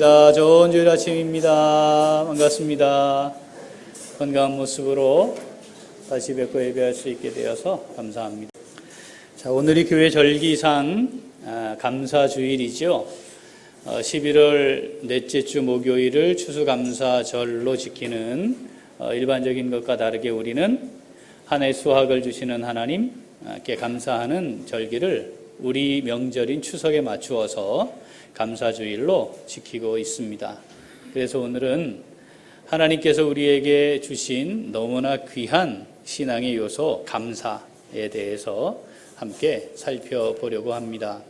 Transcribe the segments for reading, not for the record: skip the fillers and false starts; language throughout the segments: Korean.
좋은 주일 아침입니다. 반갑습니다. 건강한 모습으로 다시 뵙고 예배할 수 있게 되어서 감사합니다. 자, 오늘이 교회 절기상 감사주일이죠. 11월 넷째 주 목요일을 추수감사절로 지키는 일반적인 것과 다르게 우리는 한 해 수확을 주시는 하나님께 감사하는 절기를 우리 명절인 추석에 맞추어서 감사주일로 지키고 있습니다. 그래서 오늘은 하나님께서 우리에게 주신 너무나 귀한 신앙의 요소 감사에 대해서 함께 살펴보려고 합니다.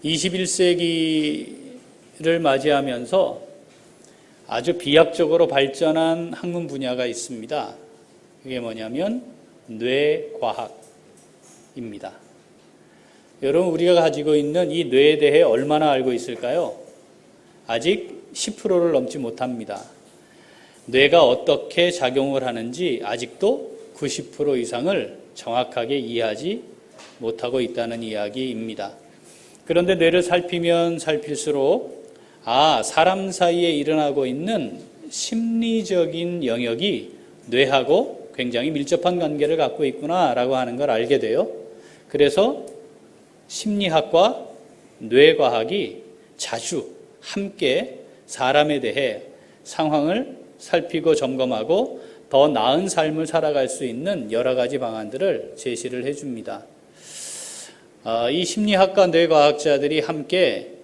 21세기를 맞이하면서 아주 비약적으로 발전한 학문 분야가 있습니다. 그게 뭐냐면 뇌과학입니다. 여러분, 우리가 가지고 있는 이 뇌에 대해 얼마나 알고 있을까요? 아직 10%를 넘지 못합니다. 뇌가 어떻게 작용을 하는지 아직도 90% 이상을 정확하게 이해하지 못하고 있다는 이야기입니다. 그런데 뇌를 살피면 살필수록 사람 사이에 일어나고 있는 심리적인 영역이 뇌하고 굉장히 밀접한 관계를 갖고 있구나라고 하는 걸 알게 돼요. 그래서 심리학과 뇌과학이 자주 함께 사람에 대해 상황을 살피고 점검하고 더 나은 삶을 살아갈 수 있는 여러 가지 방안들을 제시를 해줍니다. 이 심리학과 뇌과학자들이 함께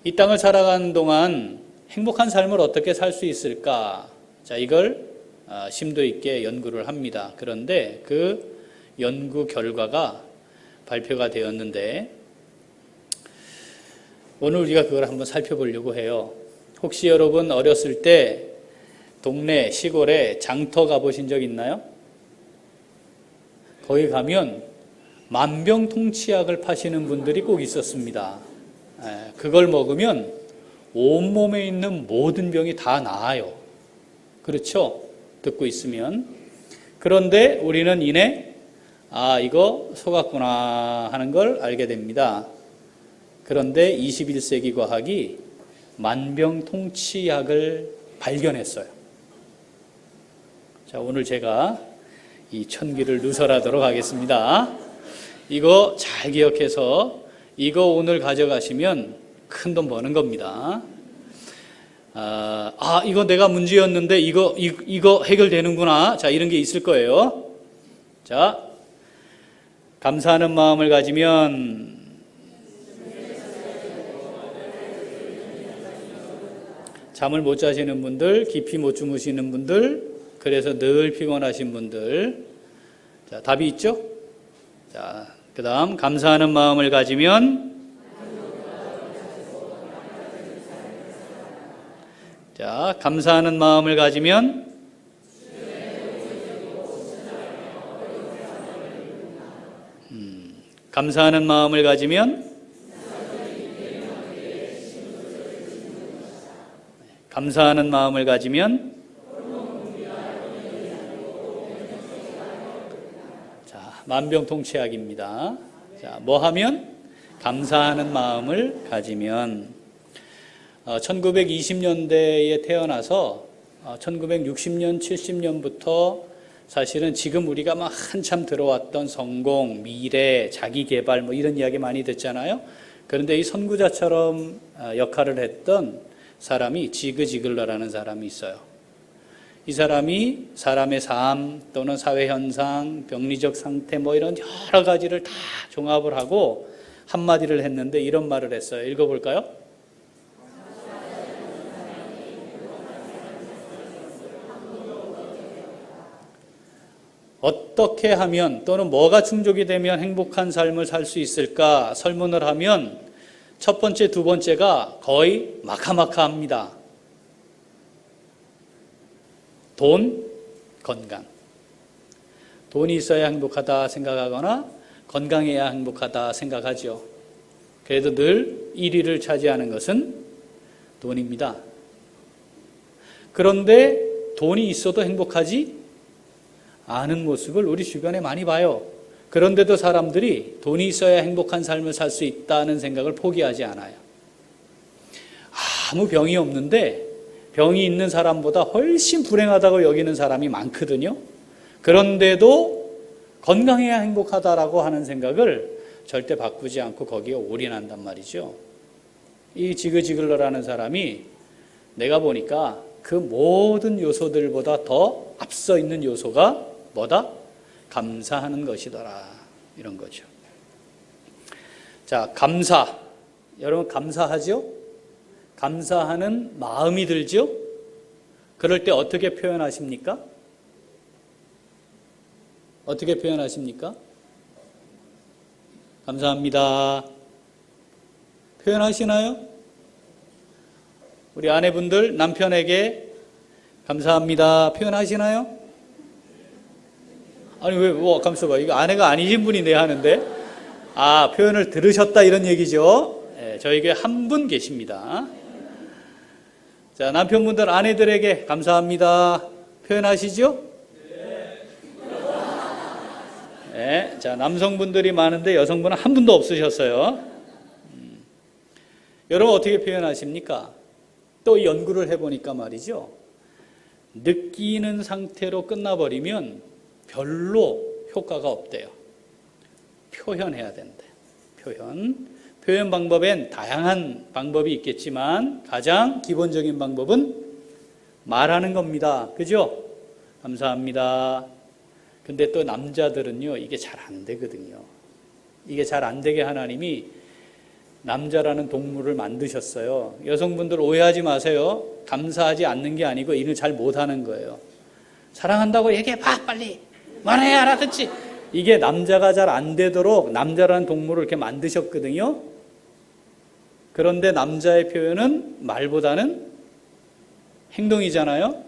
이 땅을 살아가는 동안 행복한 삶을 어떻게 살 수 있을까? 이걸 심도 있게 연구를 합니다. 그런데 그 연구 결과가 발표가 되었는데 오늘 우리가 그걸 한번 살펴보려고 해요. 혹시 여러분 어렸을 때 동네 시골에 장터 가보신 적 있나요? 거기 가면 만병통치약을 파시는 분들이 꼭 있었습니다. 그걸 먹으면 온몸에 있는 모든 병이 다 나아요. 그렇죠? 듣고 있으면. 그런데 우리는 이내 이거 속았구나 하는 걸 알게 됩니다. 그런데 21세기 과학이 만병통치약을 발견했어요. 자, 오늘 제가 이 천기를 누설하도록 하겠습니다. 이거 잘 기억해서 이거 오늘 가져가시면 큰 돈 버는 겁니다. 이거 내가 문제였는데 이거 해결되는구나. 자, 이런 게 있을 거예요. 자, 감사하는 마음을 가지면 잠을 못 자시는 분들, 깊이 못 주무시는 분들, 그래서 늘 피곤하신 분들. 자, 답이 있죠? 자, 그 다음 감사하는 마음을 가지면 감사하는 마음을 가지면 감사하는 마음을 가지면 감사하는 마음을 가지면 만병통치약입니다. 자, 뭐 하면? 감사하는 마음을 가지면 1920년대에 태어나서 1960년, 70년부터 사실은 지금 우리가 막 한참 들어왔던 성공, 미래, 자기개발 이런 이야기 많이 듣잖아요. 그런데 이 선구자처럼 역할을 했던 사람이 지그 지글러라는 사람이 있어요. 이 사람이 사람의 삶 또는 사회현상, 병리적 상태 이런 여러 가지를 다 종합을 하고 한마디를 했는데 이런 말을 했어요. 읽어볼까요? 어떻게 하면 또는 뭐가 충족이 되면 행복한 삶을 살 수 있을까 설문을 하면 첫 번째, 두 번째가 거의 마카마카합니다. 돈, 건강. 돈이 있어야 행복하다 생각하거나 건강해야 행복하다 생각하죠. 그래도 늘 1위를 차지하는 것은 돈입니다. 그런데 돈이 있어도 행복하지 않은 모습을 우리 주변에 많이 봐요. 그런데도 사람들이 돈이 있어야 행복한 삶을 살 수 있다는 생각을 포기하지 않아요. 아무 병이 없는데 병이 있는 사람보다 훨씬 불행하다고 여기는 사람이 많거든요. 그런데도 건강해야 행복하다라고 하는 생각을 절대 바꾸지 않고 거기에 올인한단 말이죠. 이 지그지글러라는 사람이 내가 보니까 그 모든 요소들보다 더 앞서 있는 요소가 뭐다? 감사하는 것이더라. 이런 거죠. 자, 감사. 여러분 감사하죠? 감사하는 마음이 들죠? 그럴 때 어떻게 표현하십니까? 어떻게 표현하십니까? 감사합니다. 표현하시나요? 우리 아내분들 남편에게 감사합니다. 표현하시나요? 아니 왜 감사봐. 이거 아내가 아니신 분인데 하는데 표현을 들으셨다 이런 얘기죠. 네, 저에게 한 분 계십니다. 자, 남편분들 아내들에게 감사합니다. 표현하시죠? 네, 자, 남성분들이 많은데 여성분은 한 분도 없으셨어요. 여러분 어떻게 표현하십니까? 또 연구를 해보니까 말이죠. 느끼는 상태로 끝나버리면 별로 효과가 없대요. 표현해야 된대. 표현 방법엔 다양한 방법이 있겠지만 가장 기본적인 방법은 말하는 겁니다. 그죠? 감사합니다. 근데 또 남자들은요, 이게 잘 안 되거든요. 이게 잘 안 되게 하나님이 남자라는 동물을 만드셨어요. 여성분들 오해하지 마세요. 감사하지 않는 게 아니고 이걸 잘 못하는 거예요. 사랑한다고 얘기해봐, 빨리. 말해, 알아듣지. 이게 남자가 잘 안 되도록 남자라는 동물을 이렇게 만드셨거든요. 그런데 남자의 표현은 말보다는 행동이잖아요.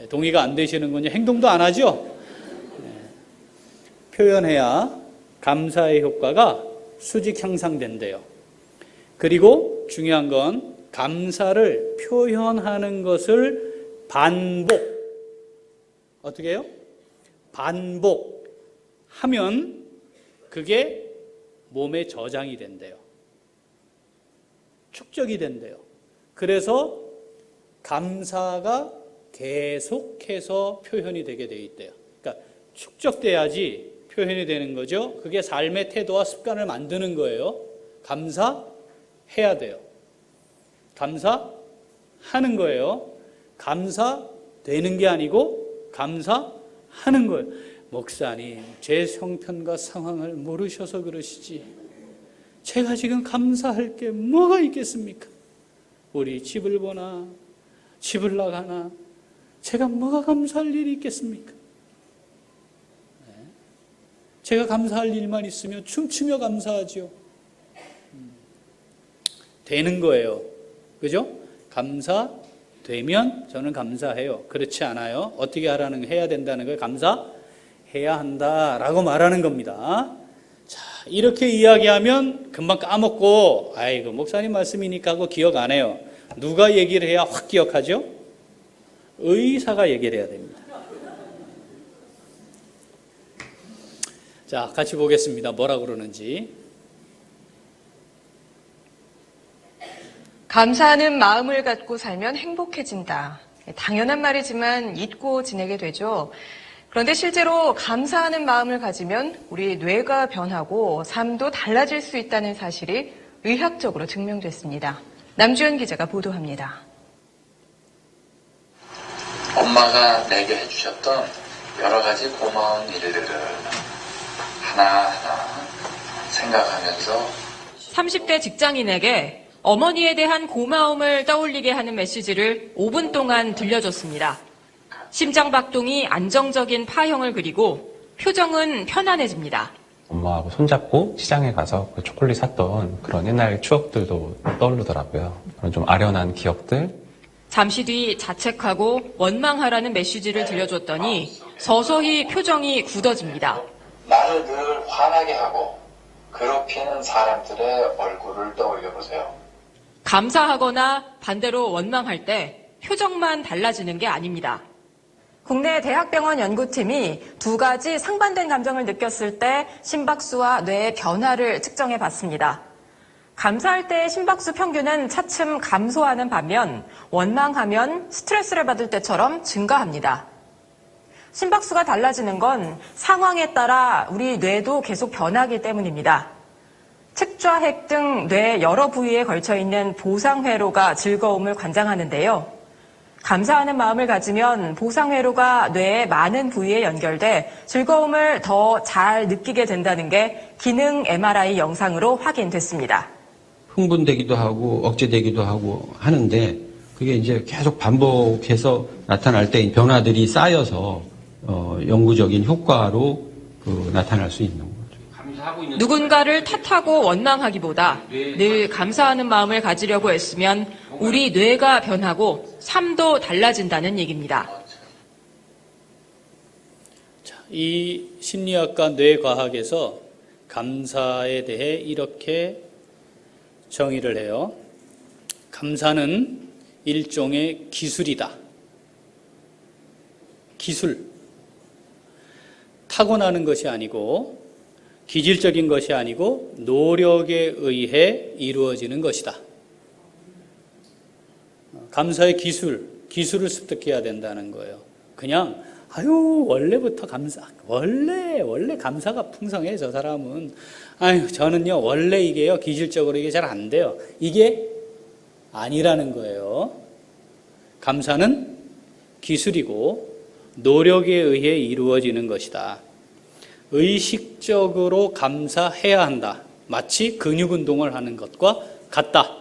동의가 안 되시는군요. 행동도 안 하죠. 표현해야 감사의 효과가 수직 향상된대요. 그리고 중요한 건 감사를 표현하는 것을 어떻게 해요? 반복하면 그게 몸에 저장이 된대요. 축적이 된대요. 그래서 감사가 계속해서 표현이 되게 되어 있대요. 그러니까 축적돼야지 표현이 되는 거죠. 그게 삶의 태도와 습관을 만드는 거예요. 감사해야 돼요. 감사하는 거예요. 감사되는 게 아니고 감사하는 거예요. 목사님, 제 형편과 상황을 모르셔서 그러시지. 제가 지금 감사할 게 뭐가 있겠습니까? 우리 집을 보나 집을 나가나 제가 뭐가 감사할 일이 있겠습니까? 제가 감사할 일만 있으면 춤추며 감사하죠. 되는 거예요. 그죠? 감사되면 저는 감사해요. 그렇지 않아요? 어떻게 해야 된다는 거예요? 감사해야 한다라고 말하는 겁니다. 자, 이렇게 이야기하면 금방 까먹고 아이고 목사님 말씀이니까 하고 기억 안 해요. 누가 얘기를 해야 확 기억하죠? 의사가 얘기를 해야 됩니다. 자, 같이 보겠습니다. 뭐라 그러는지. 감사하는 마음을 갖고 살면 행복해진다. 당연한 말이지만 잊고 지내게 되죠. 그런데 실제로 감사하는 마음을 가지면 우리 뇌가 변하고 삶도 달라질 수 있다는 사실이 의학적으로 증명됐습니다. 남주현 기자가 보도합니다. 엄마가 내게 해주셨던 여러 가지 고마운 일들을 하나하나 생각하면서 30대 직장인에게 어머니에 대한 고마움을 떠올리게 하는 메시지를 5분 동안 들려줬습니다. 심장박동이 안정적인 파형을 그리고 표정은 편안해집니다. 엄마하고 손잡고 시장에 가서 그 초콜릿 샀던 그런 옛날 추억들도 떠오르더라고요. 그런 좀 아련한 기억들. 잠시 뒤 자책하고 원망하라는 메시지를 들려줬더니 서서히 표정이 굳어집니다. 나를 늘 화나게 하고 괴롭히는 사람들의 얼굴을 떠올려 보세요. 감사하거나 반대로 원망할 때 표정만 달라지는 게 아닙니다. 국내 대학병원 연구팀이 두 가지 상반된 감정을 느꼈을 때 심박수와 뇌의 변화를 측정해 봤습니다. 감사할 때의 심박수 평균은 차츰 감소하는 반면 원망하면 스트레스를 받을 때처럼 증가합니다. 심박수가 달라지는 건 상황에 따라 우리 뇌도 계속 변하기 때문입니다. 측좌핵 등 뇌 여러 부위에 걸쳐 있는 보상회로가 즐거움을 관장하는데요. 감사하는 마음을 가지면 보상회로가 뇌의 많은 부위에 연결돼 즐거움을 더 잘 느끼게 된다는 게 기능 MRI 영상으로 확인됐습니다. 흥분되기도 하고 억제되기도 하고 하는데 그게 이제 계속 반복해서 나타날 때 변화들이 쌓여서 영구적인 효과로 나타날 수 있는 거죠. 누군가를 탓하고 원망하기보다 늘 감사하는 마음을 가지려고 애쓰면 우리 뇌가 변하고 삶도 달라진다는 얘기입니다. 자, 이 심리학과 뇌과학에서 감사에 대해 이렇게 정의를 해요. 감사는 일종의 기술이다. 기술. 타고나는 것이 아니고 기질적인 것이 아니고 노력에 의해 이루어지는 것이다. 감사의 기술을 습득해야 된다는 거예요. 그냥 원래부터 원래 감사가 풍성해 저 사람은. 저는요 원래 이게요 기질적으로 이게 잘 안 돼요. 이게 아니라는 거예요. 감사는 기술이고 노력에 의해 이루어지는 것이다. 의식적으로 감사해야 한다. 마치 근육 운동을 하는 것과 같다.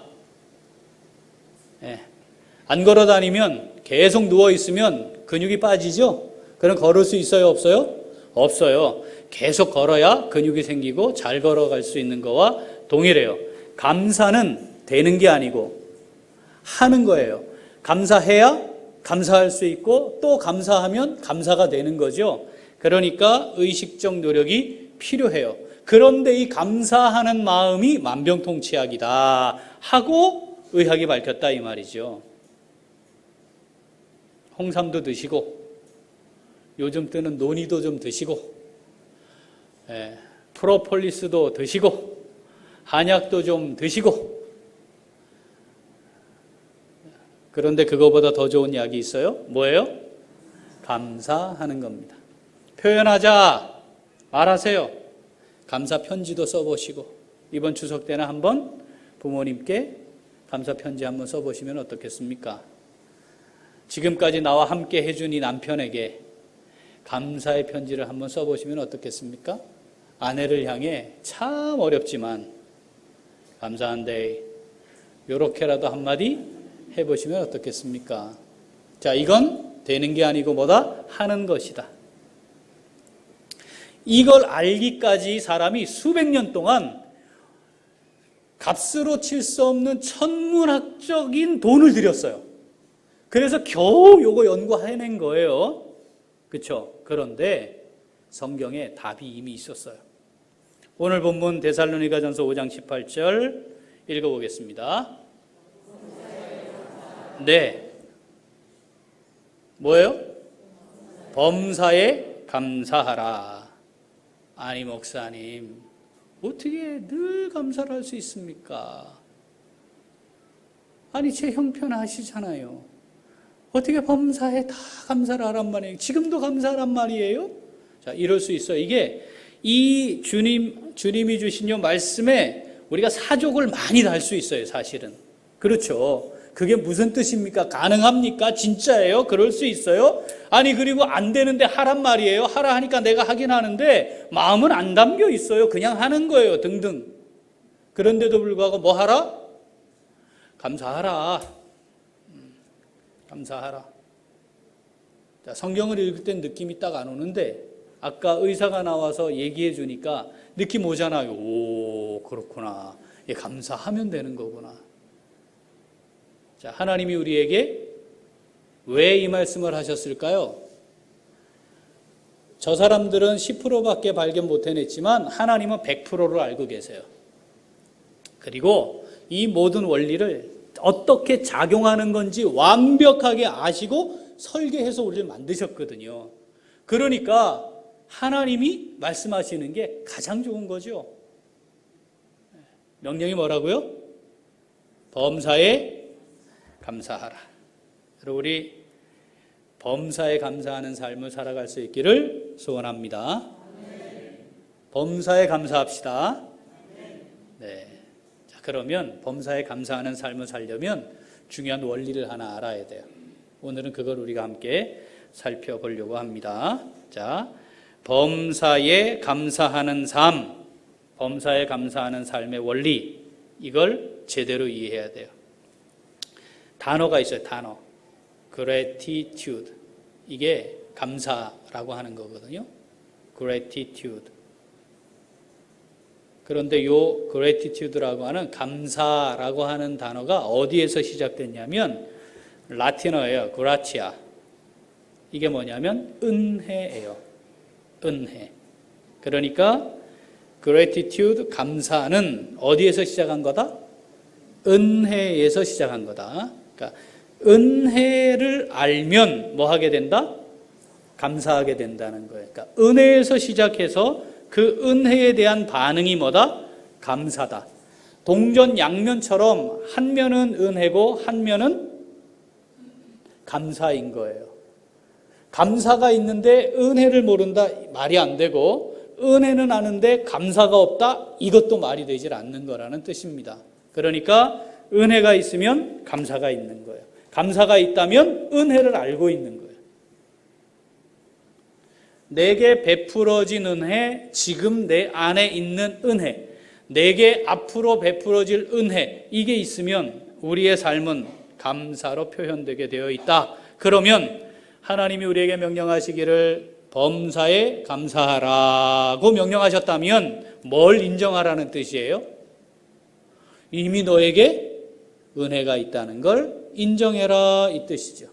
안 걸어 다니면 계속 누워 있으면 근육이 빠지죠? 그럼 걸을 수 있어요, 없어요? 없어요. 계속 걸어야 근육이 생기고 잘 걸어갈 수 있는 거와 동일해요. 감사는 되는 게 아니고 하는 거예요. 감사해야 감사할 수 있고 또 감사하면 감사가 되는 거죠. 그러니까 의식적 노력이 필요해요. 그런데 이 감사하는 마음이 만병통치약이다 하고 의학이 밝혔다 이 말이죠. 홍삼도 드시고 요즘 뜨는 노니도 좀 드시고 프로폴리스도 드시고 한약도 좀 드시고 그런데 그거보다 더 좋은 약이 있어요? 뭐예요? 감사하는 겁니다. 표현하자 말하세요. 감사 편지도 써보시고 이번 추석 때는 한번 부모님께 감사 편지 한번 써보시면 어떻겠습니까? 지금까지 나와 함께 해준 이 남편에게 감사의 편지를 한번 써보시면 어떻겠습니까? 아내를 향해 참 어렵지만 감사한데 요렇게라도 한마디 해보시면 어떻겠습니까? 자, 이건 되는 게 아니고 뭐다? 하는 것이다. 이걸 알기까지 사람이 수백 년 동안 값으로 칠 수 없는 천문학적인 돈을 들였어요. 그래서 겨우 요거 연구해낸 거예요. 그렇죠? 그런데 성경에 답이 이미 있었어요. 오늘 본문 데살로니가전서 5장 18절 읽어보겠습니다. 네. 뭐예요? 범사에 감사하라. 아니 목사님 어떻게 늘 감사를 할 수 있습니까? 아니 제 형편하시잖아요. 어떻게 범사에 다 감사를 하란 말이에요? 지금도 감사하란 말이에요? 자, 이럴 수 있어요. 이게 이 주님이 주신 요 말씀에 우리가 사족을 많이 달 수 있어요, 사실은. 그렇죠. 그게 무슨 뜻입니까? 가능합니까? 진짜예요? 그럴 수 있어요? 아니, 그리고 안 되는데 하란 말이에요? 하라 하니까 내가 하긴 하는데 마음은 안 담겨 있어요. 그냥 하는 거예요, 등등. 그런데도 불구하고 뭐 하라? 감사하라. 감사하라. 자, 성경을 읽을 땐 느낌이 딱 안 오는데 아까 의사가 나와서 얘기해 주니까 느낌 오잖아요. 오, 그렇구나. 예, 감사하면 되는 거구나. 자, 하나님이 우리에게 왜 이 말씀을 하셨을까요? 저 사람들은 10%밖에 발견 못 해냈지만 하나님은 100%를 알고 계세요. 그리고 이 모든 원리를 어떻게 작용하는 건지 완벽하게 아시고 설계해서 우리를 만드셨거든요. 그러니까 하나님이 말씀하시는 게 가장 좋은 거죠. 명령이 뭐라고요? 범사에 감사하라. 그리고 우리 범사에 감사하는 삶을 살아갈 수 있기를 소원합니다. 범사에 감사합시다. 네. 자, 그러면 범사에 감사하는 삶을 살려면 중요한 원리를 하나 알아야 돼요. 오늘은 그걸 우리가 함께 살펴보려고 합니다. 자, 범사에 감사하는 삶, 범사에 감사하는 삶의 원리, 이걸 제대로 이해해야 돼요. 단어가 있어요. 단어. gratitude. 이게 감사라고 하는 거거든요. gratitude. 그런데 요 gratitude라고 하는 감사라고 하는 단어가 어디에서 시작됐냐면 라틴어예요. gratia. 이게 뭐냐면 은혜예요. 은혜. 그러니까 gratitude, 감사는 어디에서 시작한 거다? 은혜에서 시작한 거다. 그러니까 은혜를 알면 뭐 하게 된다? 감사하게 된다는 거예요. 그러니까 은혜에서 시작해서 그 은혜에 대한 반응이 뭐다? 감사다. 동전 양면처럼 한 면은 은혜고 한 면은 감사인 거예요. 감사가 있는데 은혜를 모른다? 말이 안 되고, 은혜는 아는데 감사가 없다? 이것도 말이 되질 않는 거라는 뜻입니다. 그러니까 은혜가 있으면 감사가 있는 거예요. 감사가 있다면 은혜를 알고 있는 거예요. 내게 베풀어진 은혜, 지금 내 안에 있는 은혜, 내게 앞으로 베풀어질 은혜, 이게 있으면 우리의 삶은 감사로 표현되게 되어 있다. 그러면 하나님이 우리에게 명령하시기를 범사에 감사하라고 명령하셨다면 뭘 인정하라는 뜻이에요? 이미 너에게 은혜가 있다는 걸 인정해라, 이 뜻이죠.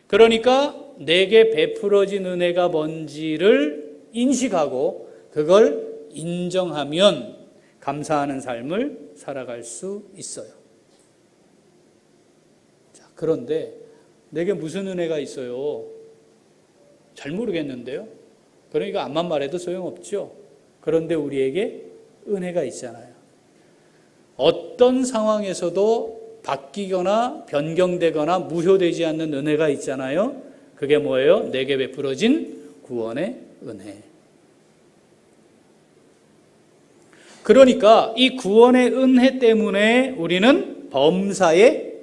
그러니까 내게 베풀어진 은혜가 뭔지를 인식하고 그걸 인정하면 감사하는 삶을 살아갈 수 있어요. 자, 그런데 내게 무슨 은혜가 있어요? 잘 모르겠는데요. 그러니까 앞만 말해도 소용없죠. 그런데 우리에게 은혜가 있잖아요. 어떤 상황에서도 바뀌거나 변경되거나 무효되지 않는 은혜가 있잖아요. 그게 뭐예요? 내게 베풀어진 구원의 은혜. 그러니까 이 구원의 은혜 때문에 우리는 범사에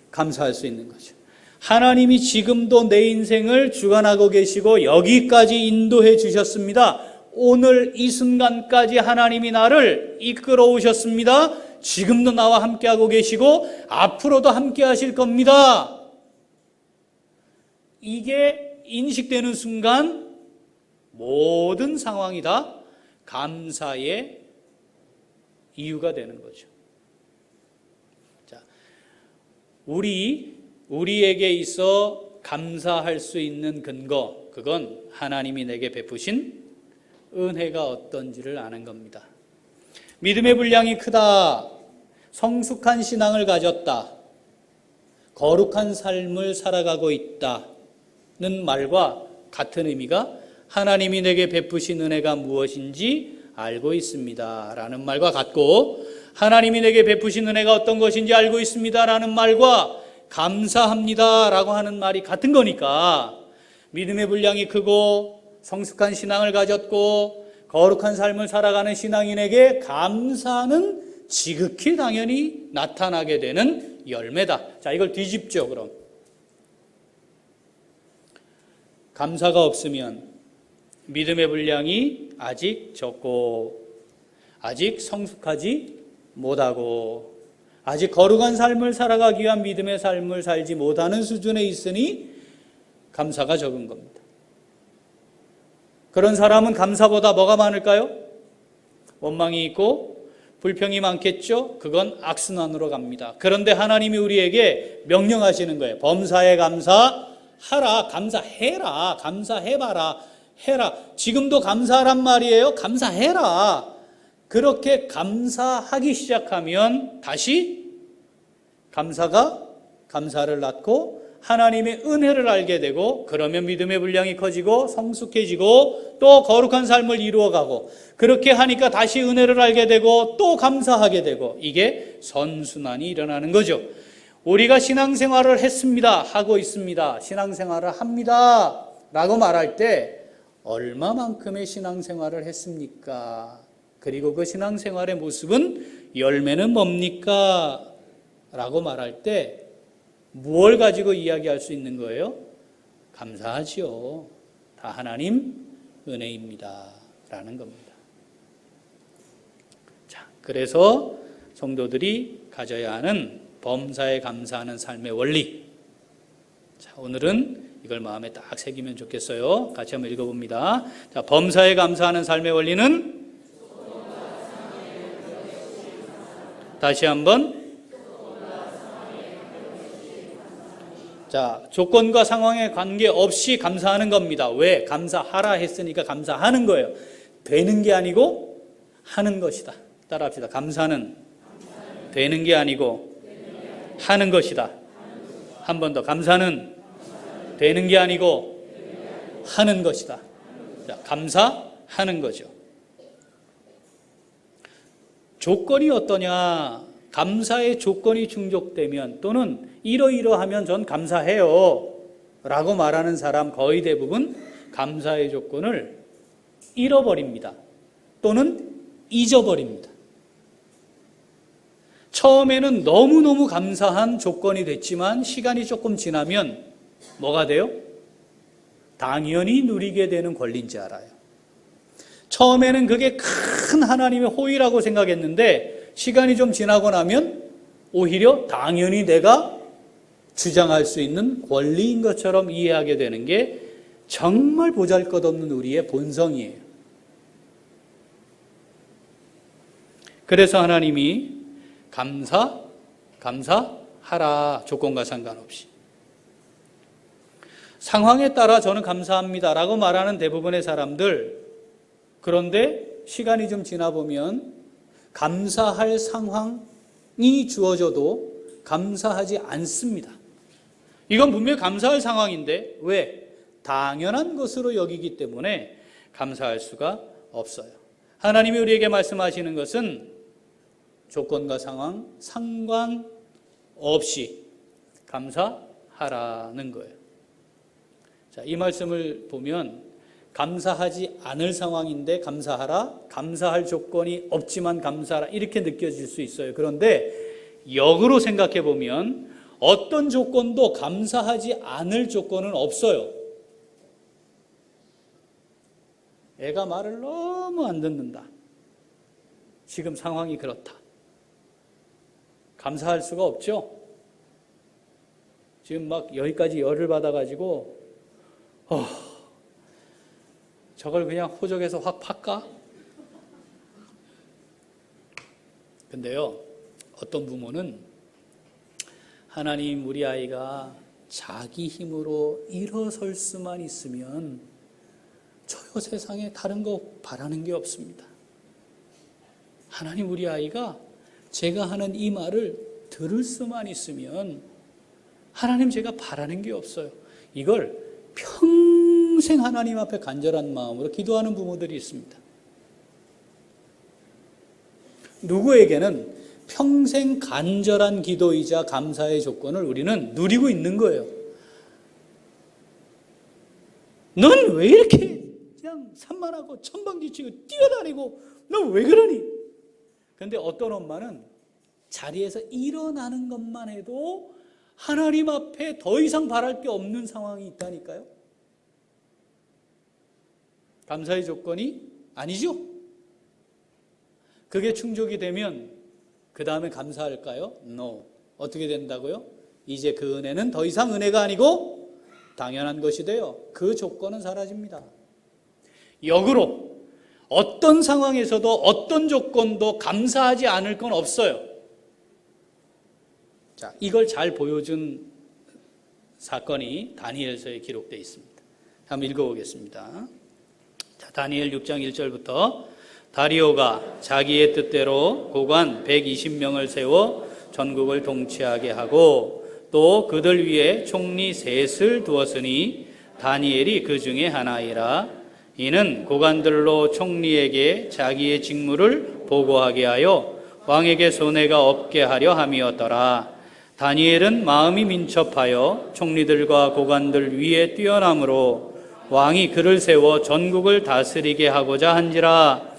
감사할 수 있는 거죠. 하나님이 지금도 내 인생을 주관하고 계시고 여기까지 인도해 주셨습니다. 오늘 이 순간까지 하나님이 나를 이끌어 오셨습니다. 지금도 나와 함께하고 계시고 앞으로도 함께 하실 겁니다. 이게 인식되는 순간 모든 상황이 다 감사의 이유가 되는 거죠. 자, 우리에게 있어 감사할 수 있는 근거, 그건 하나님이 내게 베푸신 은혜가 어떤지를 아는 겁니다. 믿음의 분량이 크다, 성숙한 신앙을 가졌다, 거룩한 삶을 살아가고 있다는 말과 같은 의미가 하나님이 내게 베푸신 은혜가 무엇인지 알고 있습니다 라는 말과 같고, 하나님이 내게 베푸신 은혜가 어떤 것인지 알고 있습니다 라는 말과 감사합니다 라고 하는 말이 같은 거니까 믿음의 분량이 크고 성숙한 신앙을 가졌고 거룩한 삶을 살아가는 신앙인에게 감사는 지극히 당연히 나타나게 되는 열매다. 자, 이걸 뒤집죠. 그럼 감사가 없으면 믿음의 분량이 아직 적고 아직 성숙하지 못하고 아직 거룩한 삶을 살아가기 위한 믿음의 삶을 살지 못하는 수준에 있으니 감사가 적은 겁니다. 그런 사람은 감사보다 뭐가 많을까요? 원망이 있고 불평이 많겠죠? 그건 악순환으로 갑니다. 그런데 하나님이 우리에게 명령하시는 거예요. 범사에 감사하라, 감사해라, 감사해봐라, 해라. 지금도 감사하란 말이에요. 감사해라. 그렇게 감사하기 시작하면 다시 감사가 감사를 낳고 하나님의 은혜를 알게 되고, 그러면 믿음의 분량이 커지고 성숙해지고 또 거룩한 삶을 이루어가고, 그렇게 하니까 다시 은혜를 알게 되고 또 감사하게 되고, 이게 선순환이 일어나는 거죠. 우리가 신앙생활을 했습니다, 하고 있습니다, 신앙생활을 합니다 라고 말할 때 얼마만큼의 신앙생활을 했습니까? 그리고 그 신앙생활의 모습은, 열매는 뭡니까? 라고 말할 때 무엇을 가지고 이야기할 수 있는 거예요? 감사하지요. 다 하나님 은혜입니다 라는 겁니다. 자, 그래서 성도들이 가져야 하는 범사에 감사하는 삶의 원리. 자, 오늘은 이걸 마음에 딱 새기면 좋겠어요. 같이 한번 읽어봅니다. 자, 범사에 감사하는 삶의 원리는, 다시 한번, 자, 조건과 상황에 관계없이 감사하는 겁니다. 왜? 감사하라 했으니까 감사하는 거예요. 되는 게 아니고 하는 것이다. 따라합시다. 감사는 되는 게 아니고 하는 것이다. 한 번 더. 감사는 되는 게 아니고 하는 것이다. 자, 감사하는 거죠. 조건이 어떠냐? 감사의 조건이 충족되면, 또는 이러이러하면 전 감사해요 라고 말하는 사람 거의 대부분 감사의 조건을 잃어버립니다. 또는 잊어버립니다. 처음에는 너무너무 감사한 조건이 됐지만 시간이 조금 지나면 뭐가 돼요? 당연히 누리게 되는 권리인 줄 알아요. 처음에는 그게 큰 하나님의 호의라고 생각했는데 시간이 좀 지나고 나면 오히려 당연히 내가 주장할 수 있는 권리인 것처럼 이해하게 되는 게 정말 보잘것없는 우리의 본성이에요. 그래서 하나님이 감사하라, 조건과 상관없이. 상황에 따라 저는 감사합니다 라고 말하는 대부분의 사람들, 그런데 시간이 좀 지나보면 감사할 상황이 주어져도 감사하지 않습니다. 이건 분명히 감사할 상황인데 왜? 당연한 것으로 여기기 때문에 감사할 수가 없어요. 하나님이 우리에게 말씀하시는 것은 조건과 상황 상관없이 감사하라는 거예요. 자, 이 말씀을 보면 감사하지 않을 상황인데 감사하라, 감사할 조건이 없지만 감사하라, 이렇게 느껴질 수 있어요. 그런데 역으로 생각해 보면 어떤 조건도 감사하지 않을 조건은 없어요. 애가 말을 너무 안 듣는다. 지금 상황이 그렇다. 감사할 수가 없죠. 지금 막 여기까지 열을 받아가지고 저걸 그냥 호적에서 확 팔까? 근데요, 어떤 부모는 하나님, 우리 아이가 자기 힘으로 일어설 수만 있으면 저요 세상에 다른 거 바라는 게 없습니다. 하나님, 우리 아이가 제가 하는 이 말을 들을 수만 있으면 하나님, 제가 바라는 게 없어요. 이걸 평생 하나님 앞에 간절한 마음으로 기도하는 부모들이 있습니다. 누구에게는 평생 간절한 기도이자 감사의 조건을 우리는 누리고 있는 거예요. 넌 왜 이렇게 그냥 산만하고 천방지치고 뛰어다니고 넌 왜 그러니? 그런데 어떤 엄마는 자리에서 일어나는 것만 해도 하나님 앞에 더 이상 바랄 게 없는 상황이 있다니까요. 감사의 조건이 아니죠. 그게 충족이 되면 그 다음에 감사할까요? No. 어떻게 된다고요? 이제 그 은혜는 더 이상 은혜가 아니고 당연한 것이 돼요. 그 조건은 사라집니다. 역으로 어떤 상황에서도 어떤 조건도 감사하지 않을 건 없어요. 자, 이걸 잘 보여준 사건이 다니엘서에 기록되어 있습니다. 한번 읽어보겠습니다. 자, 다니엘 6장 1절부터 다리오가 자기의 뜻대로 고관 120명을 세워 전국을 통치하게 하고 또 그들 위에 총리 셋을 두었으니 다니엘이 그 중에 하나이라. 이는 고관들로 총리에게 자기의 직무를 보고하게 하여 왕에게 손해가 없게 하려 함이었더라. 다니엘은 마음이 민첩하여 총리들과 고관들 위에 뛰어남으로 왕이 그를 세워 전국을 다스리게 하고자 한지라.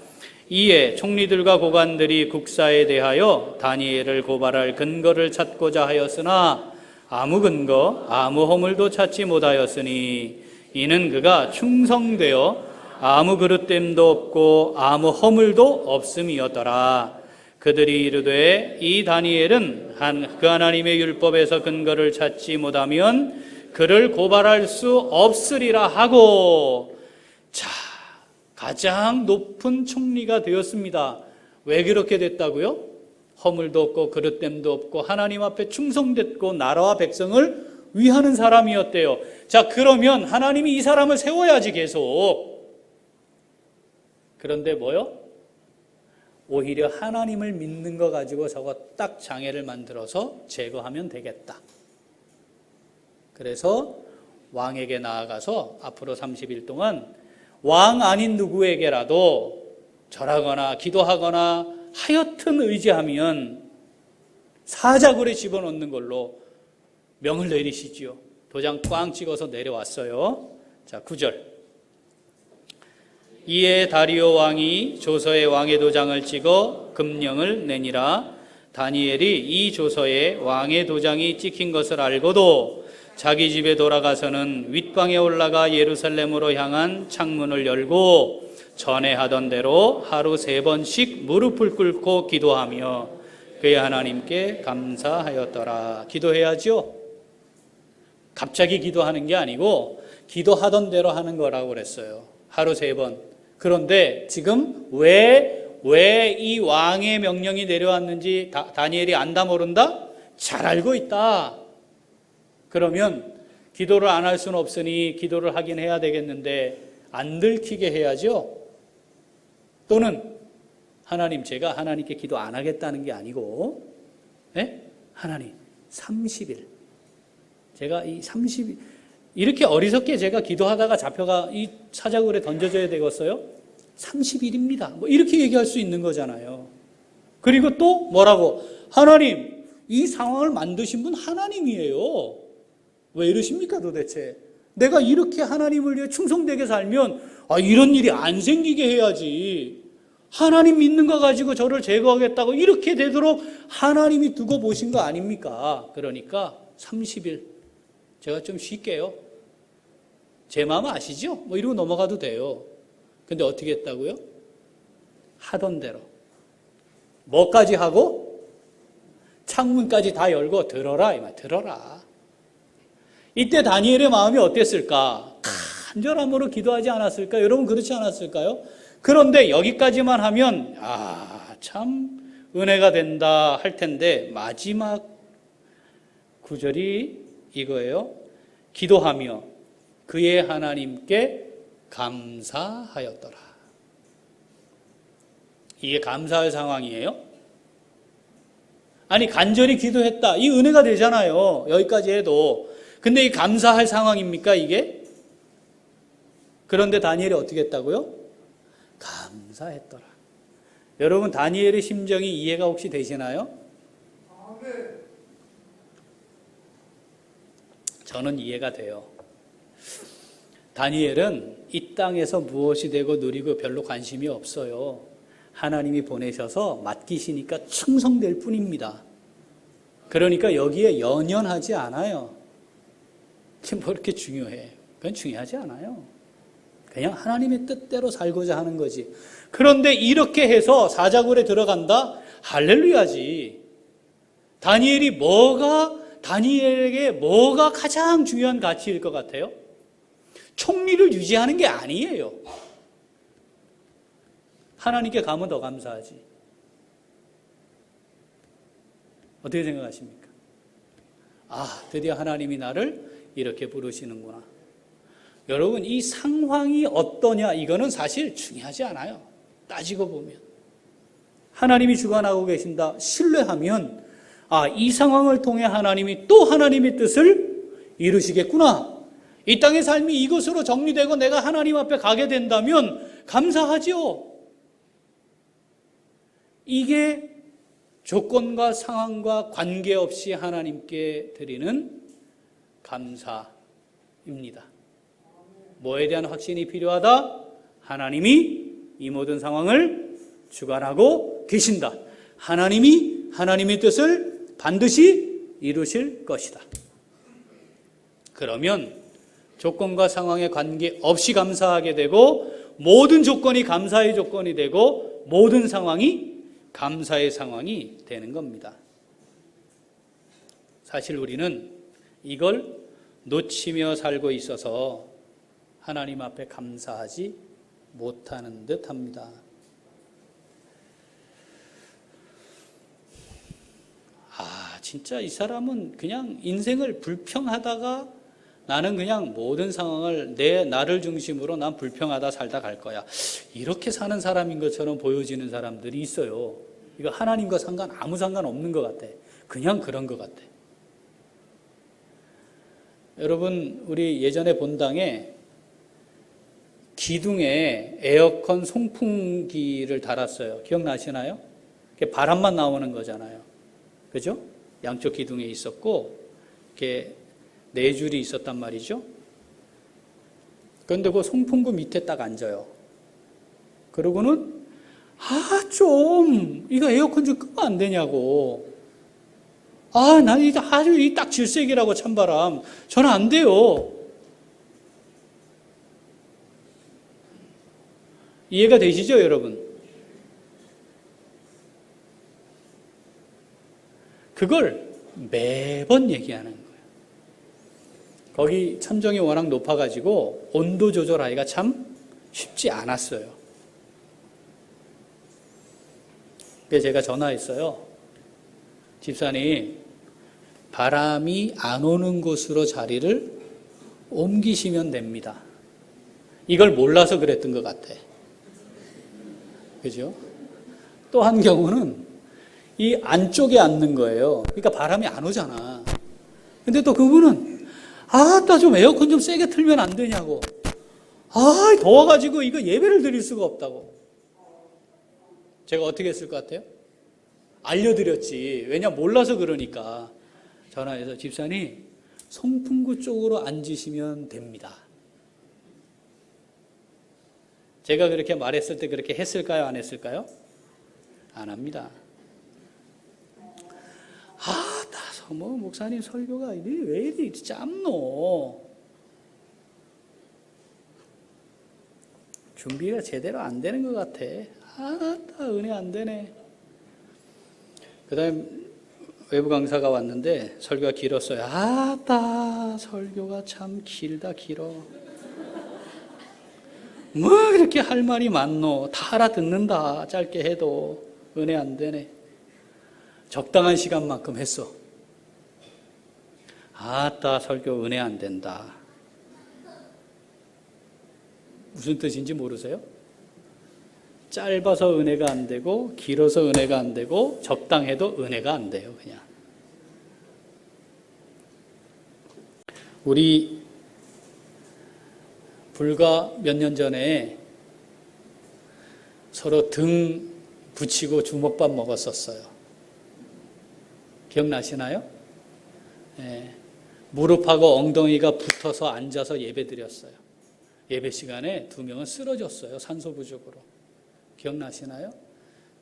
이에 총리들과 고관들이 국사에 대하여 다니엘을 고발할 근거를 찾고자 하였으나 아무 근거, 아무 허물도 찾지 못하였으니 이는 그가 충성되어 아무 그릇됨도 없고 아무 허물도 없음이었더라. 그들이 이르되 이 다니엘은 그 하나님의 율법에서 근거를 찾지 못하면 그를 고발할 수 없으리라 하고, 자, 가장 높은 총리가 되었습니다. 왜 그렇게 됐다고요? 허물도 없고 그릇됨도 없고 하나님 앞에 충성됐고 나라와 백성을 위하는 사람이었대요. 자, 그러면 하나님이 이 사람을 세워야지 계속. 그런데 뭐요? 오히려 하나님을 믿는 거 가지고 저거 딱 장애를 만들어서 제거하면 되겠다. 그래서 왕에게 나아가서 앞으로 30일 동안 왕 아닌 누구에게라도 절하거나 기도하거나 하여튼 의지하면 사자굴에 집어넣는 걸로 명을 내리시지요. 도장 꽝 찍어서 내려왔어요. 자, 9절. 이에 다리오 왕이 조서에 왕의 도장을 찍어 금령을 내니라. 다니엘이 이 조서에 왕의 도장이 찍힌 것을 알고도 자기 집에 돌아가서는 윗방에 올라가 예루살렘으로 향한 창문을 열고 전에 하던 대로 하루 3번씩 무릎을 꿇고 기도하며 그의 하나님께 감사하였더라. 기도해야죠. 갑자기 기도하는 게 아니고 기도하던 대로 하는 거라고 그랬어요. 하루 3번. 그런데 지금 왜 이 왕의 명령이 내려왔는지 다니엘이 안다 모른다? 잘 알고 있다. 그러면 기도를 안 할 수는 없으니 기도를 하긴 해야 되겠는데 안 들키게 해야죠. 또는 하나님, 제가 하나님께 기도 안 하겠다는 게 아니고, 네? 하나님 30일 제가 이 30일 이렇게 어리석게 제가 기도하다가 잡혀가 이 사자굴에 던져져야 되겠어요? 30일입니다. 뭐 이렇게 얘기할 수 있는 거잖아요. 그리고 또 뭐라고? 하나님, 이 상황을 만드신 분 하나님이에요. 왜 이러십니까 도대체? 내가 이렇게 하나님을 위해 충성되게 살면 이런 일이 안 생기게 해야지. 하나님 믿는 거 가지고 저를 제거하겠다고 이렇게 되도록 하나님이 두고 보신 거 아닙니까? 그러니까 30일 제가 좀 쉴게요. 제 마음 아시죠? 뭐 이러고 넘어가도 돼요. 근데 어떻게 했다고요? 하던 대로. 뭐까지 하고? 창문까지 다 열고 들어라. 이 말 들어라. 이때 다니엘의 마음이 어땠을까? 간절함으로 기도하지 않았을까? 여러분 그렇지 않았을까요? 그런데 여기까지만 하면 참 은혜가 된다 할 텐데 마지막 구절이 이거예요. 기도하며 그의 하나님께 감사하였더라. 이게 감사할 상황이에요? 아니 간절히 기도했다. 이 은혜가 되잖아요. 여기까지 해도. 근데 이 감사할 상황입니까 이게? 그런데 다니엘이 어떻게 했다고요? 감사했더라. 여러분 다니엘의 심정이 이해가 혹시 되시나요? 저는 이해가 돼요. 다니엘은 이 땅에서 무엇이 되고 누리고 별로 관심이 없어요. 하나님이 보내셔서 맡기시니까 충성될 뿐입니다. 그러니까 여기에 연연하지 않아요. 뭐 그렇게 중요해? 그건 중요하지 않아요. 그냥 하나님의 뜻대로 살고자 하는 거지. 그런데 이렇게 해서 사자굴에 들어간다? 할렐루야지. 다니엘에게 뭐가 가장 중요한 가치일 것 같아요? 총리를 유지하는 게 아니에요. 하나님께 가면 더 감사하지. 어떻게 생각하십니까? 드디어 하나님이 나를 이렇게 부르시는구나. 여러분 이 상황이 어떠냐 이거는 사실 중요하지 않아요. 따지고 보면 하나님이 주관하고 계신다 신뢰하면 아, 이 상황을 통해 하나님이 또 하나님의 뜻을 이루시겠구나. 이 땅의 삶이 이것으로 정리되고 내가 하나님 앞에 가게 된다면 감사하지요. 이게 조건과 상황과 관계없이 하나님께 드리는 감사입니다. 뭐에 대한 확신이 필요하다? 하나님이 이 모든 상황을 주관하고 계신다. 하나님이 하나님의 뜻을 반드시 이루실 것이다. 그러면 조건과 상황에 관계없이 감사하게 되고 모든 조건이 감사의 조건이 되고 모든 상황이 감사의 상황이 되는 겁니다. 사실 우리는 이걸 놓치며 살고 있어서 하나님 앞에 감사하지 못하는 듯 합니다. 아, 진짜 이 사람은 그냥 인생을 불평하다가 나는 그냥 모든 상황을 나를 중심으로 난 불평하다 살다 갈 거야. 이렇게 사는 사람인 것처럼 보여지는 사람들이 있어요. 이거 하나님과 아무 상관 없는 것 같아. 그냥 그런 것 같아. 여러분, 우리 예전에 본당에 기둥에 에어컨 송풍기를 달았어요. 기억나시나요? 바람만 나오는 거잖아요. 그죠? 양쪽 기둥에 있었고, 이렇게 4줄이 있었단 말이죠. 그런데 그 송풍구 밑에 딱 앉아요. 그러고는 이거 에어컨 좀 끄면 안 되냐고. 난 이게 아주 딱 질색이라고 찬바람. 저는 안 돼요. 이해가 되시죠, 여러분? 그걸 매번 얘기하는 거예요. 거기 천정이 워낙 높아가지고 온도 조절하기가 참 쉽지 않았어요. 그래서 제가 전화했어요. 집사님, 바람이 안 오는 곳으로 자리를 옮기시면 됩니다. 이걸 몰라서 그랬던 것 같아. 그죠? 또 한 경우는 이 안쪽에 앉는 거예요. 그러니까 바람이 안 오잖아. 근데 또 그분은 좀 에어컨 좀 세게 틀면 안 되냐고. 더워가지고 이거 예배를 드릴 수가 없다고. 제가 어떻게 했을 것 같아요? 알려드렸지. 왜냐, 몰라서 그러니까. 전화해서 집사님, 송풍구 쪽으로 앉으시면 됩니다. 제가 그렇게 말했을 때 그렇게 했을까요? 안 했을까요? 안 합니다. 목사님 설교가 왜 이리 짧노? 준비가 제대로 안 되는 것 같아. 은혜 안 되네. 그 다음에 외부 강사가 왔는데 설교가 길었어요. 설교가 참 길어. 뭐 그렇게 할 말이 많노? 다 알아듣는다. 짧게 해도 은혜 안 되네. 적당한 시간만큼 했어. 설교 은혜 안 된다. 무슨 뜻인지 모르세요? 짧아서 은혜가 안 되고 길어서 은혜가 안 되고 적당해도 은혜가 안 돼요. 그냥. 우리 불과 몇 년 전에 서로 등 붙이고 주먹밥 먹었었어요. 기억나시나요? 네. 무릎하고 엉덩이가 붙어서 앉아서 예배 드렸어요. 예배 시간에 2명은 쓰러졌어요. 산소 부족으로. 기억나시나요?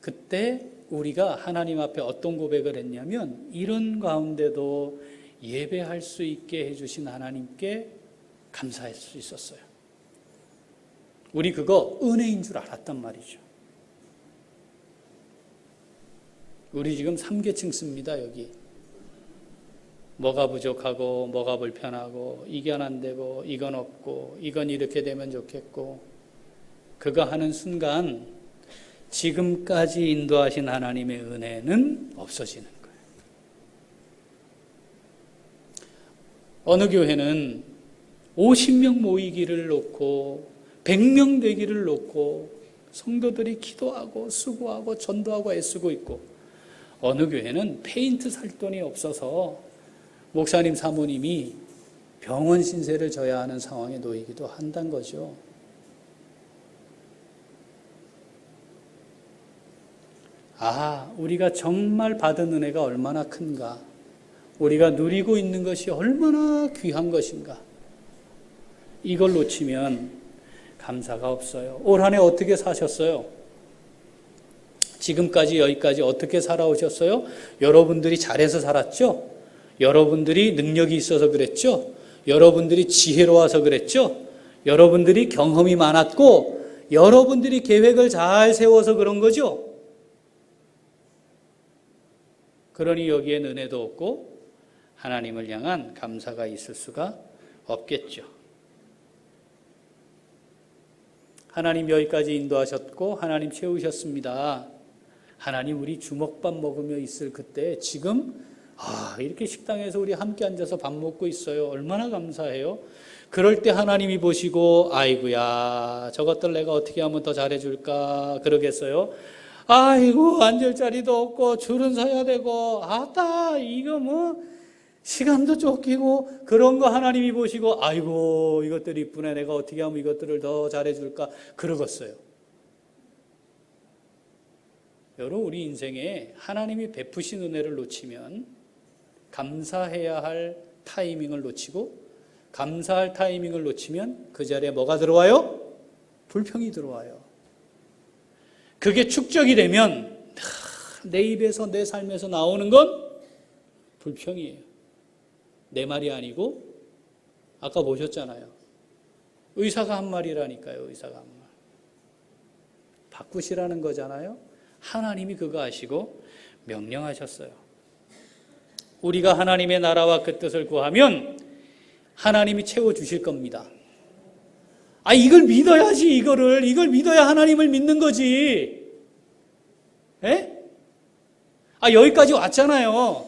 그때 우리가 하나님 앞에 어떤 고백을 했냐면 이런 가운데도 예배할 수 있게 해주신 하나님께 감사할 수 있었어요. 우리 그거 은혜인 줄 알았단 말이죠. 우리 지금 3계층 씁니다. 여기. 뭐가 부족하고 뭐가 불편하고 이건 안 되고 이건 없고 이건 이렇게 되면 좋겠고 그거 하는 순간 지금까지 인도하신 하나님의 은혜는 없어지는 거예요. 어느 교회는 50명 모이기를 놓고 100명 되기를 놓고 성도들이 기도하고 수고하고 전도하고 애쓰고 있고 어느 교회는 페인트 살 돈이 없어서 목사님 사모님이 병원 신세를 져야 하는 상황에 놓이기도 한다는 거죠. 우리가 정말 받은 은혜가 얼마나 큰가, 우리가 누리고 있는 것이 얼마나 귀한 것인가, 이걸 놓치면 감사가 없어요. 올 한 해 어떻게 사셨어요? 지금까지 여기까지 어떻게 살아오셨어요? 여러분들이 잘해서 살았죠? 여러분들이 능력이 있어서 그랬죠? 여러분들이 지혜로워서 그랬죠? 여러분들이 경험이 많았고 여러분들이 계획을 잘 세워서 그런 거죠? 그러니 여기엔 은혜도 없고 하나님을 향한 감사가 있을 수가 없겠죠. 하나님 여기까지 인도하셨고 하나님 채우셨습니다. 하나님 우리 주먹밥 먹으며 있을 그때 지금 이렇게 식당에서 우리 함께 앉아서 밥 먹고 있어요. 얼마나 감사해요. 그럴 때 하나님이 보시고 아이고야 저것들 내가 어떻게 하면 더 잘해줄까 그러겠어요? 아이고 앉을 자리도 없고 줄은 서야 되고 이거 뭐 시간도 쫓기고 그런 거 하나님이 보시고 아이고 이것들이 이쁘네 내가 어떻게 하면 이것들을 더 잘해줄까 그러겠어요. 여러분 우리 인생에 하나님이 베푸신 은혜를 놓치면 감사해야 할 타이밍을 놓치고 감사할 타이밍을 놓치면 그 자리에 뭐가 들어와요? 불평이 들어와요. 그게 축적이 되면 내 입에서 내 삶에서 나오는 건 불평이에요. 내 말이 아니고 아까 보셨잖아요. 의사가 한 말이라니까요. 의사가 한 말. 바꾸시라는 거잖아요. 하나님이 그거 아시고 명령하셨어요. 우리가 하나님의 나라와 그 뜻을 구하면 하나님이 채워주실 겁니다. 이걸 믿어야지 이걸 믿어야 하나님을 믿는 거지. 에? 여기까지 왔잖아요.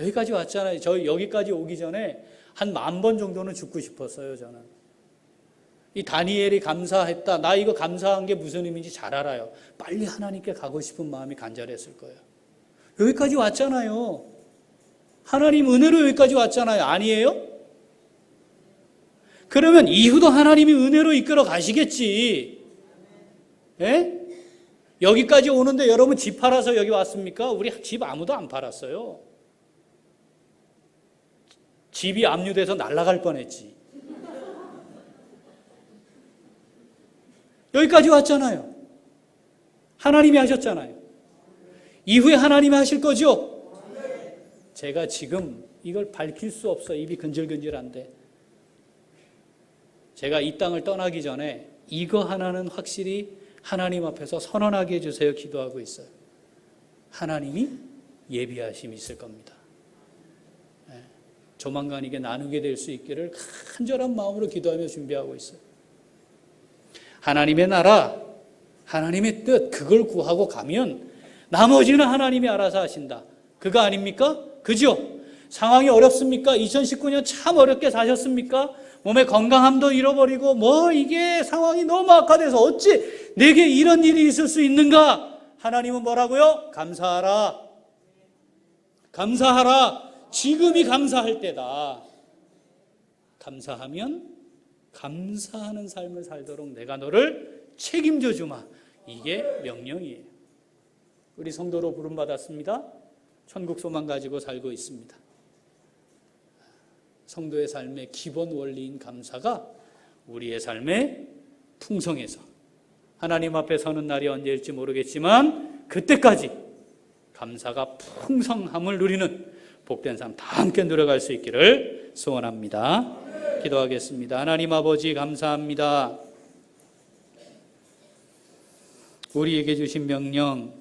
여기까지 왔잖아요. 저 여기까지 오기 전에 한 10,000번 정도는 죽고 싶었어요, 저는. 이 다니엘이 감사했다. 나 이거 감사한 게 무슨 의미인지 잘 알아요. 빨리 하나님께 가고 싶은 마음이 간절했을 거예요. 여기까지 왔잖아요. 하나님 은혜로 여기까지 왔잖아요. 아니에요? 그러면 이후도 하나님이 은혜로 이끌어 가시겠지. 예? 여기까지 오는데 여러분 집 팔아서 여기 왔습니까? 우리 집 아무도 안 팔았어요. 집이 압류돼서 날아갈 뻔했지. 여기까지 왔잖아요. 하나님이 하셨잖아요. 이후에 하나님이 하실 거죠? 제가 지금 이걸 밝힐 수 없어. 입이 근질근질한데. 제가 이 땅을 떠나기 전에 이거 하나는 확실히 하나님 앞에서 선언하게 해주세요. 기도하고 있어요. 하나님이 예비하심이 있을 겁니다. 조만간 이게 나누게 될 수 있기를 간절한 마음으로 기도하며 준비하고 있어요. 하나님의 나라, 하나님의 뜻, 그걸 구하고 가면 나머지는 하나님이 알아서 하신다. 그거 아닙니까? 그죠? 상황이 어렵습니까? 2019년 참 어렵게 사셨습니까? 몸의 건강함도 잃어버리고 이게 상황이 너무 악화돼서 어찌 내게 이런 일이 있을 수 있는가? 하나님은 뭐라고요? 감사하라. 감사하라. 지금이 감사할 때다. 감사하면 감사하는 삶을 살도록 내가 너를 책임져 주마. 이게 명령이에요. 우리 성도로 부름받았습니다. 천국 소망 가지고 살고 있습니다. 성도의 삶의 기본 원리인 감사가 우리의 삶에 풍성해서 하나님 앞에 서는 날이 언제일지 모르겠지만 그때까지 감사가 풍성함을 누리는 복된 삶 다 함께 누려갈 수 있기를 소원합니다. 기도하겠습니다. 하나님 아버지 감사합니다. 우리에게 주신 명령